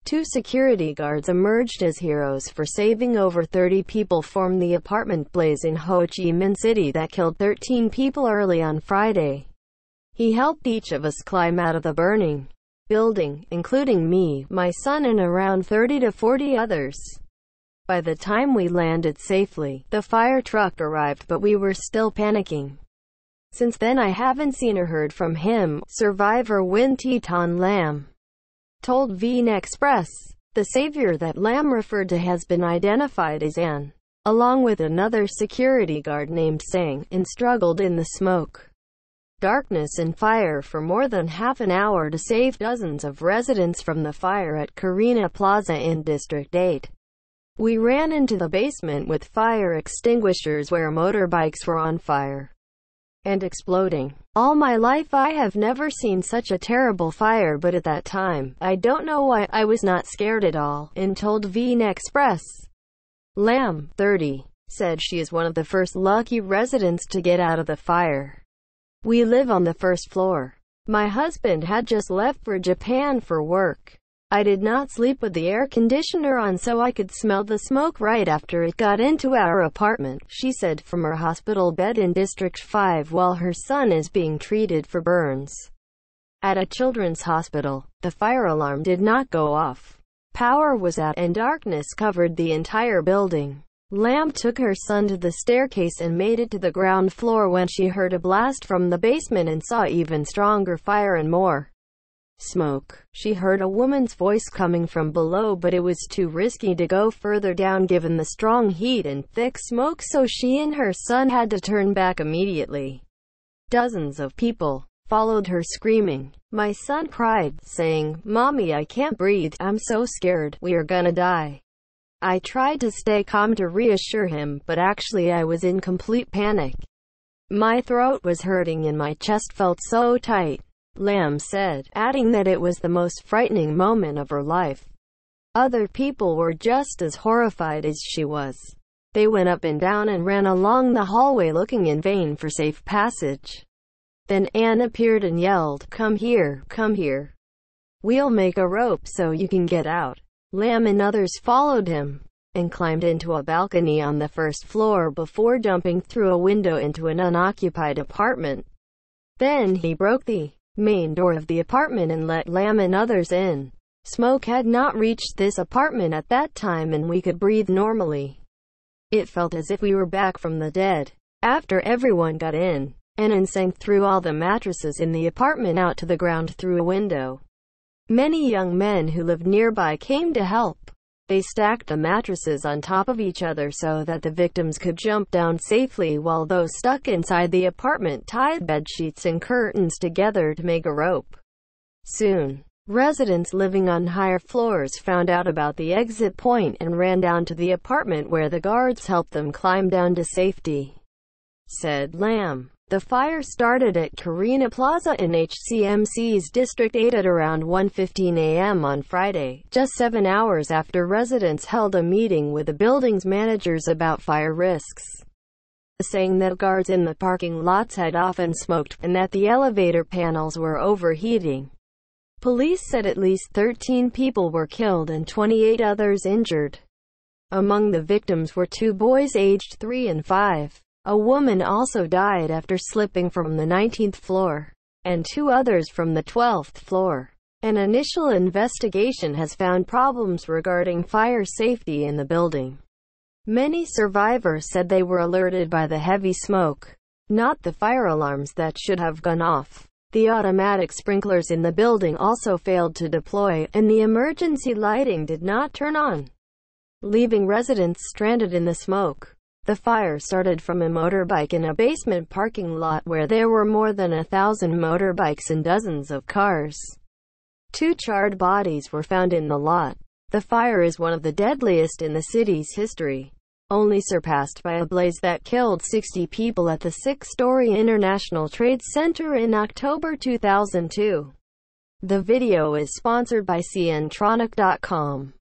Two security guards emerged as heroes for saving over 30 people from the apartment blaze in Ho Chi Minh City that killed 13 people early on Friday. He helped each of us climb out of the burning building, including me, my son and around 30 to 40 others. By the time we landed safely, the fire truck arrived, but we were still panicking. Since then I haven't seen or heard from him, survivor Nguyen Thi Thanh Lam told VnExpress. The savior that Lam referred to has been identified as An, along with another security guard named Sang, and struggled in the smoke, darkness and fire for more than half an hour to save dozens of residents from the fire at Carina Plaza in District 8. We ran into the basement with fire extinguishers where motorbikes were on fire and exploding. All my life I have never seen such a terrible fire, but at that time, I don't know why, I was not scared at all, and told VnExpress. Lam, 30, said she is one of the first lucky residents to get out of the fire. We live on the first floor. My husband had just left for Japan for work. I did not sleep with the air conditioner on so I could smell the smoke right after it got into our apartment, she said from her hospital bed in District 5 while her son is being treated for burns at a children's hospital. The fire alarm did not go off. Power was out and darkness covered the entire building. Lam took her son to the staircase and made it to the ground floor when she heard a blast from the basement and saw even stronger fire and more smoke. She heard a woman's voice coming from below, but it was too risky to go further down given the strong heat and thick smoke, so she and her son had to turn back immediately. Dozens of people followed her screaming. My son cried, saying, "Mommy, I can't breathe. I'm so scared. We are gonna die." I tried to stay calm to reassure him, but actually I was in complete panic. My throat was hurting and my chest felt so tight, Lam said, adding that it was the most frightening moment of her life. Other people were just as horrified as she was. They went up and down and ran along the hallway looking in vain for safe passage. Then Anne appeared and yelled, "Come here, come here. We'll make a rope so you can get out." Lam and others followed him and climbed into a balcony on the first floor before jumping through a window into an unoccupied apartment. Then he broke the main door of the apartment and let Lam and others in. Smoke had not reached this apartment at that time and we could breathe normally. It felt as if we were back from the dead. After everyone got in, Anand sank through all the mattresses in the apartment out to the ground through a window. Many young men who lived nearby came to help. They stacked the mattresses on top of each other so that the victims could jump down safely, while those stuck inside the apartment tied bedsheets and curtains together to make a rope. Soon, residents living on higher floors found out about the exit point and ran down to the apartment where the guards helped them climb down to safety, said Lam. The fire started at Carina Plaza in HCMC's District 8 at around 1:15 a.m. on Friday, just 7 hours after residents held a meeting with the building's managers about fire risks, saying that guards in the parking lots had often smoked, and that the elevator panels were overheating. Police said at least 13 people were killed and 28 others injured. Among the victims were 2 boys aged 3 and 5. A woman also died after slipping from the 19th floor, and 2 others from the 12th floor. An initial investigation has found problems regarding fire safety in the building. Many survivors said they were alerted by the heavy smoke, not the fire alarms that should have gone off. The automatic sprinklers in the building also failed to deploy, and the emergency lighting did not turn on, leaving residents stranded in the smoke. The fire started from a motorbike in a basement parking lot where there were more than 1,000 motorbikes and dozens of cars. 2 charred bodies were found in the lot. The fire is one of the deadliest in the city's history, only surpassed by a blaze that killed 60 people at the 6-story International Trade Center in October 2002. The video is sponsored by cntronic.com.